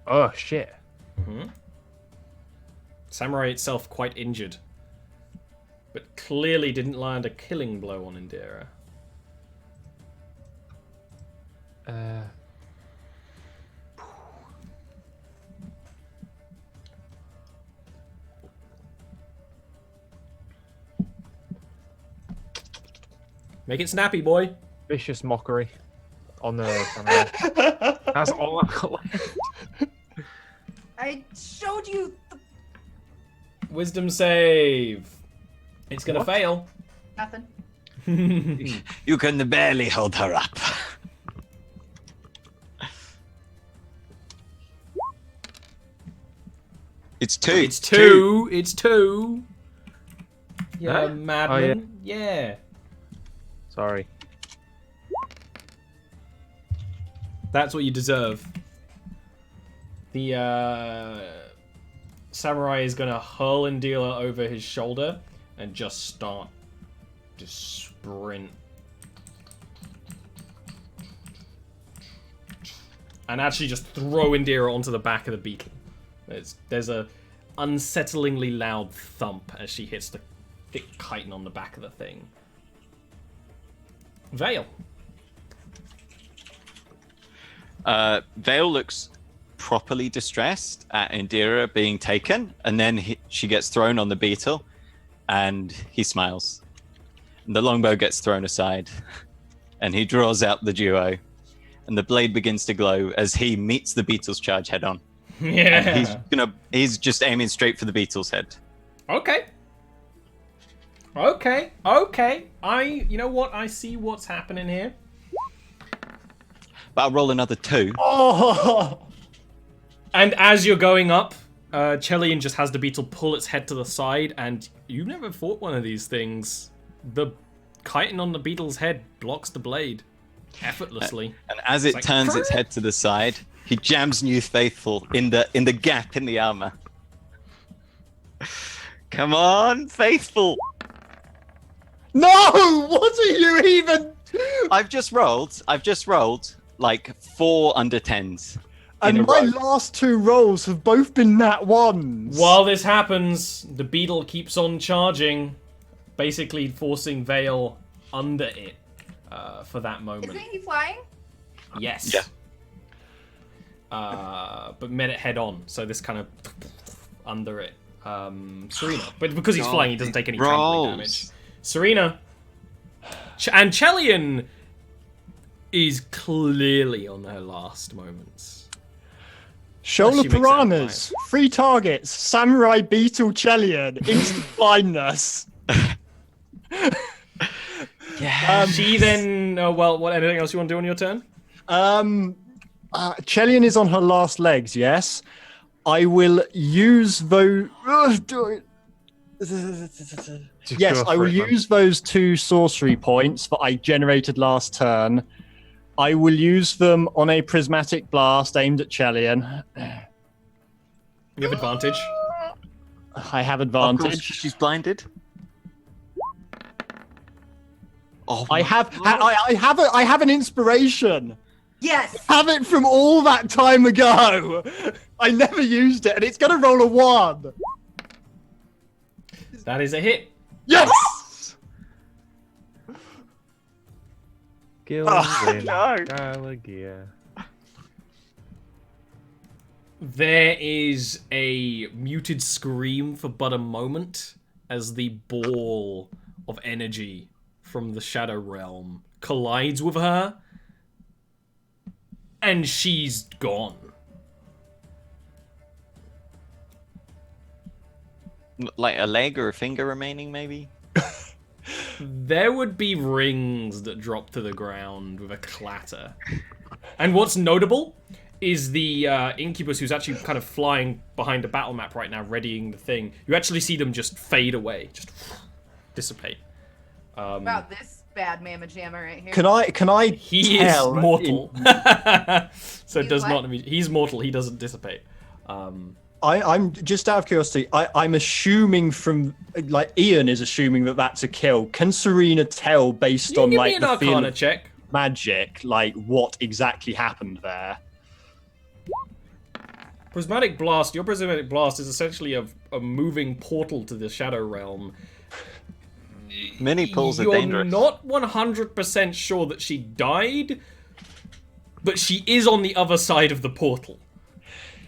Oh shit. Samurai itself quite injured, but clearly didn't land a killing blow on Indira. Make it snappy, boy. Vicious mockery on the samurai. That's all I've got left. I showed you the... Wisdom save. It's gonna fail. Nothing. You can barely hold her up. It's two. It's two. It's two. Yeah, Huh? madman. Yeah. Sorry. That's what you deserve. The samurai is gonna hurl Indira over his shoulder and just start to sprint. And actually just throw Indira onto the back of the beetle. There's a unsettlingly loud thump as she hits the thick chitin on the back of the thing. Vale. Vale looks properly distressed at Indira being taken, and then she gets thrown on the beetle, and he smiles. And the longbow gets thrown aside, and he draws out the duo, and the blade begins to glow as he meets the beetle's charge head on. Yeah. And he's just aiming straight for the beetle's head. Okay. You know what? I see what's happening here. But I'll roll another 2. Oh! And as you're going up, Chelian just has the beetle pull its head to the side, and you've never fought one of these things. The chitin on the beetle's head blocks the blade effortlessly. And as it like, turns its head to the side, he jams New Faithful in the gap in the armor. Come on, Faithful! No! What are you even? I've just rolled like 4 under 10s. And my last 2 rolls have both been nat 1s. While this happens, the beetle keeps on charging, basically forcing Vale under it for that moment. Isn't he flying? Yes. Yeah. But met it head on, so this kind of under it. Serena, but because he's flying, he doesn't take any trampling damage. Serena and Chelian is clearly on her last moments. Shoulder She makes that piranhas, 3 targets, samurai beetle Chelian, instant blindness. Yeah. She then, what? Anything else you want to do on your turn? Chelian is on her last legs, yes. I will use those. Yes, I will use those 2 sorcery points that I generated last turn. I will use them on a prismatic blast aimed at Chelian. You have advantage. I have Of course, advantage. she's blinded. Oh, I have an inspiration. Yes. Have it from all that time ago. I never used it, and it's gonna roll a 1. That is a hit. Yes. Gilwyn, no. Gallagher. There is a muted scream for but a moment as the ball of energy from the Shadow Realm collides with her, and she's gone. Like a leg or a finger remaining, maybe? There would be rings that drop to the ground with a clatter. And what's notable is the Incubus, who's actually kind of flying behind a battle map right now, readying the thing. You actually see them just fade away, just dissipate. About this bad mamma jamma right here. Can I He tell is mortal. So it He's does what? not. He's mortal. He doesn't dissipate. I'm just out of curiosity. I'm assuming from like Ian is assuming that that's a kill. Can Serena tell based You on give me like an the feel Arcana of check. magic, like what exactly happened there? Prismatic Blast. Your Prismatic Blast is essentially a moving portal to the Shadow Realm. Mini pulls are You're dangerous. not 100% sure that she died, but she is on the other side of the portal.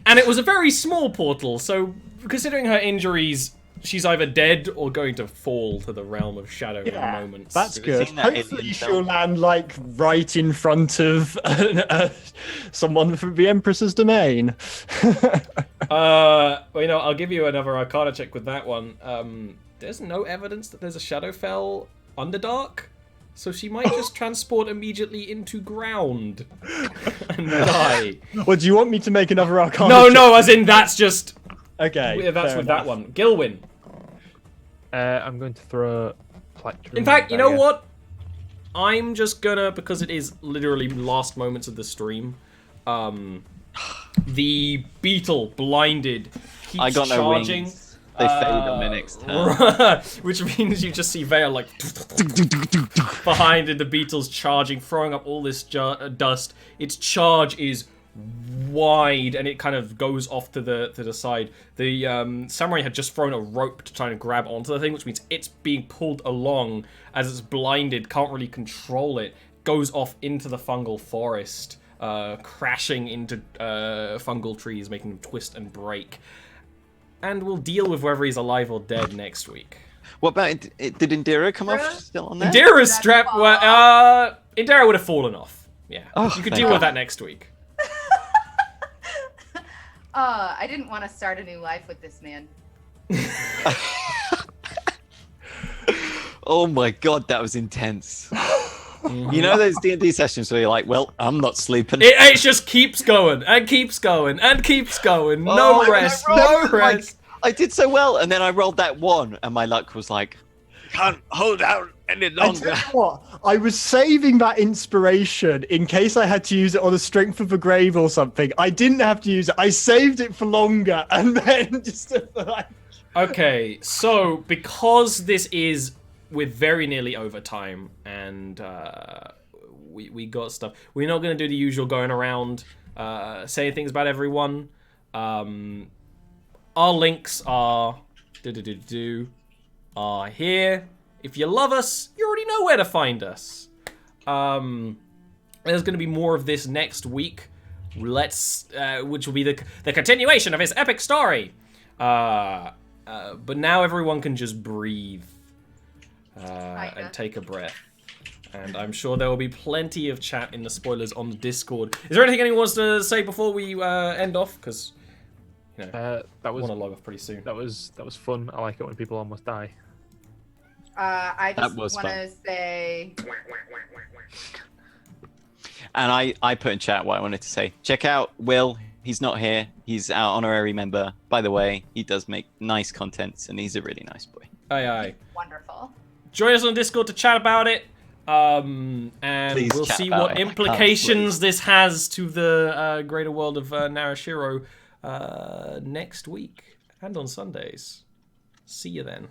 And it was a very small portal, so considering her injuries, she's either dead or going to fall to the realm of shadow in moments. That's Have you good. seen that Hopefully alien she'll film? land like right in front of someone from the Empress's domain. Well, you know, I'll give you another Arcana check with that one. There's no evidence that there's a Shadowfell Underdark, so she might just transport immediately into ground and die. Well, do you want me to make another Arcana No, check? no, as in that's just... Okay, That's fair with enough. that one. Gilwyn. I'm going to throw Plectrum. In fact, you know dagger. what? I'm just gonna, because it is literally last moments of the stream, the beetle blinded keeps I got no charging. wings. They fade on the next turn. Which means you just see Vale like behind, and the beetle's charging, throwing up all this dust. Its charge is wide, and it kind of goes off to the side. The samurai had just thrown a rope to try and grab onto the thing, which means it's being pulled along as it's blinded, can't really control it. Goes off into the fungal forest, crashing into fungal trees, making them twist and break. And we'll deal with whether he's alive or dead next week. What about did Indira come off? She's still on there? Indira's strapped. Indira would have fallen off. Yeah, Oh, you could thank deal with God. that next week. I didn't want to start a new life with this man. Oh my god, that was intense. You know those D&D sessions where you're like, well, I'm not sleeping. It just keeps going and keeps going and keeps going. No Oh, rest, I no rolled, like, rest. I did so well, and then I rolled that one, and my luck was like, can't hold out any I longer. tell you what, I was saving that inspiration in case I had to use it on the strength of a grave or something. I didn't have to use it. I saved it for longer, and then just like... Okay, so because this is we're very nearly over time, and we got stuff. We're not gonna do the usual going around saying things about everyone. Our links are are here. If you love us, you already know where to find us. There's gonna be more of this next week. Which will be the continuation of his epic story. But now everyone can just breathe and take a breath. And I'm sure there will be plenty of chat in the spoilers on the Discord. Is there anything anyone wants to say before we end off? Because you know, that I was want to log off pretty soon. that was fun. I like it when people almost die. I just was want to fun. say, And I put in chat what I wanted to say. Check out Will. He's not here. He's our honorary member. By the way, he does make nice content, and he's a really nice boy. Aye, aye. wonderful. Join us on Discord to chat about it. And Please we'll chat see about what it. I can't implications wait. this has to the greater world of Narashiro next week and on Sundays. See you then.